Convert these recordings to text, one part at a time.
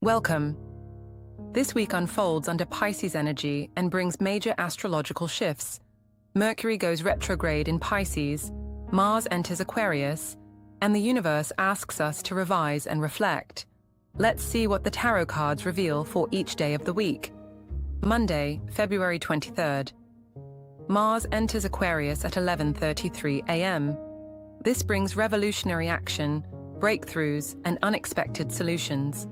Welcome. This week unfolds under Pisces energy and brings major astrological shifts. Mercury goes retrograde in Pisces, Mars enters Aquarius, and the universe asks us to revise and reflect. Let's see what the tarot cards reveal for each day of the week. Monday, February 23rd. Mars enters Aquarius at 11:33 a.m. This brings revolutionary action, breakthroughs, and unexpected solutions.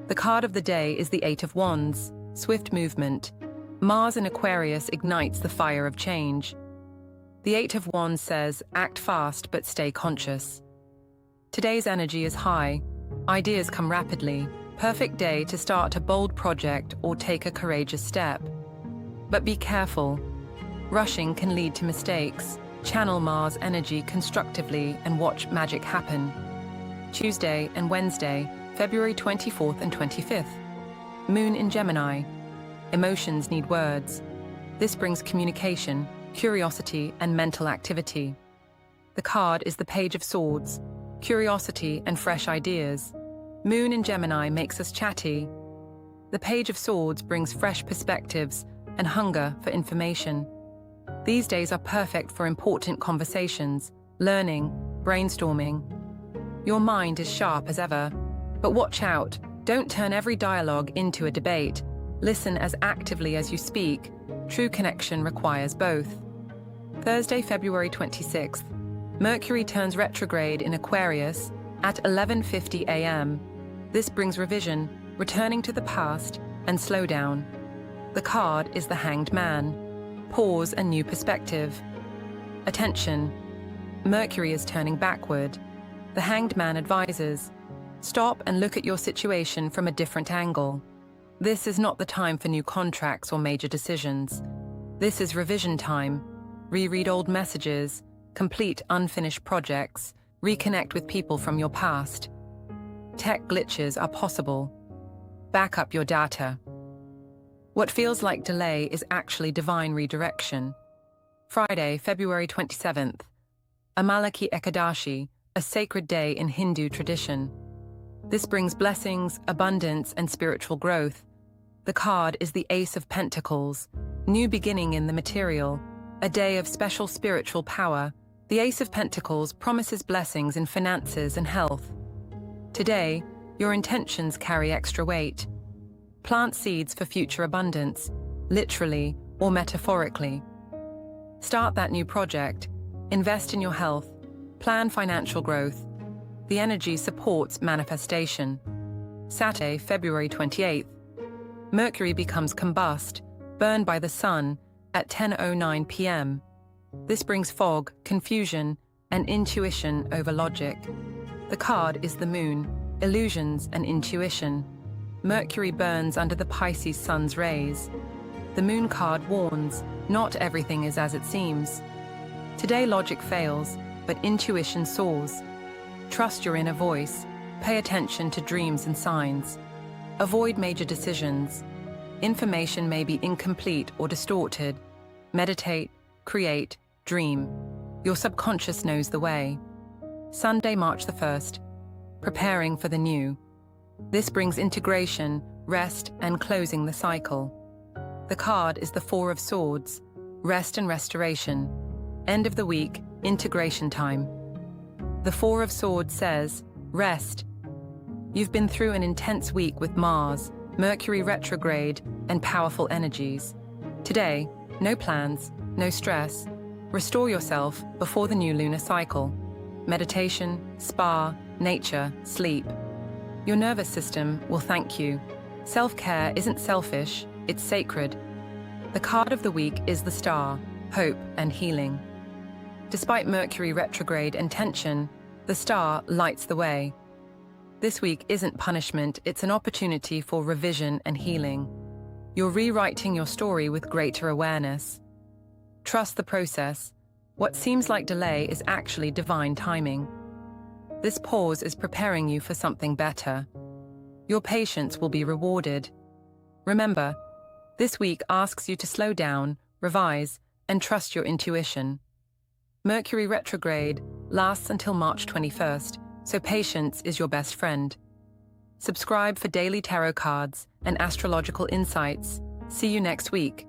The card of the day is the Eight of Wands, swift movement. Mars in Aquarius ignites the fire of change. The Eight of Wands says, act fast but stay conscious. Today's energy is high. Ideas come rapidly. Perfect day to start a bold project or take a courageous step. But be careful. Rushing can lead to mistakes. Channel Mars energy constructively and watch magic happen. Tuesday and Wednesday, February 24th and 25th. Moon in Gemini. Emotions need words. This brings communication, curiosity, and mental activity. The card is the Page of Swords, curiosity and fresh ideas. Moon in Gemini makes us chatty. The Page of Swords brings fresh perspectives and hunger for information. These days are perfect for important conversations, learning, brainstorming. Your mind is sharp as ever. But watch out, don't turn every dialogue into a debate. Listen as actively as you speak. True connection requires both. Thursday, February 26th. Mercury turns retrograde in Aquarius at 11:50 a.m. This brings revision, returning to the past, and slow down. The card is the Hanged Man. Pause and new perspective. Attention. Mercury is turning backward. The Hanged Man advises, stop and look at your situation from a different angle. This is not the time for new contracts or major decisions. This is revision time. Reread old messages, complete unfinished projects, reconnect with people from your past. Tech glitches are possible. Back up your data. What feels like delay is actually divine redirection. Friday, February 27th. Amalaki Ekadashi, a sacred day in Hindu tradition. This brings blessings, abundance, and spiritual growth. The card is the Ace of Pentacles, new beginning in the material, a day of special spiritual power. The Ace of Pentacles promises blessings in finances and health. Today, your intentions carry extra weight. Plant seeds for future abundance, literally or metaphorically. Start that new project, invest in your health, plan financial growth. The energy supports manifestation. Saturday, February 28th. Mercury becomes combust, burned by the sun, at 10:09 p.m. This brings fog, confusion, and intuition over logic. The card is the Moon, illusions and intuition. Mercury burns under the Pisces sun's rays. The Moon card warns, not everything is as it seems. Today logic fails, but intuition soars. Trust your inner voice. Pay attention to dreams and signs. Avoid major decisions. Information may be incomplete or distorted. Meditate, create, dream. Your subconscious knows the way. Sunday, March the 1st. Preparing for the new. This brings integration, rest, and closing the cycle. The card is the Four of Swords, rest and restoration. End of the week, integration time. The Four of Swords says, rest. You've been through an intense week with Mars, Mercury retrograde, and powerful energies. Today, no plans, no stress. Restore yourself before the new lunar cycle. Meditation, spa, nature, sleep. Your nervous system will thank you. Self-care isn't selfish, it's sacred. The card of the week is the Star, hope and healing. Despite Mercury retrograde and tension, the Star lights the way. This week isn't punishment, it's an opportunity for revision and healing. You're rewriting your story with greater awareness. Trust the process. What seems like delay is actually divine timing. This pause is preparing you for something better. Your patience will be rewarded. Remember, this week asks you to slow down, revise, and trust your intuition. Mercury retrograde lasts until March 21st, so patience is your best friend. Subscribe for daily tarot cards and astrological insights. See you next week.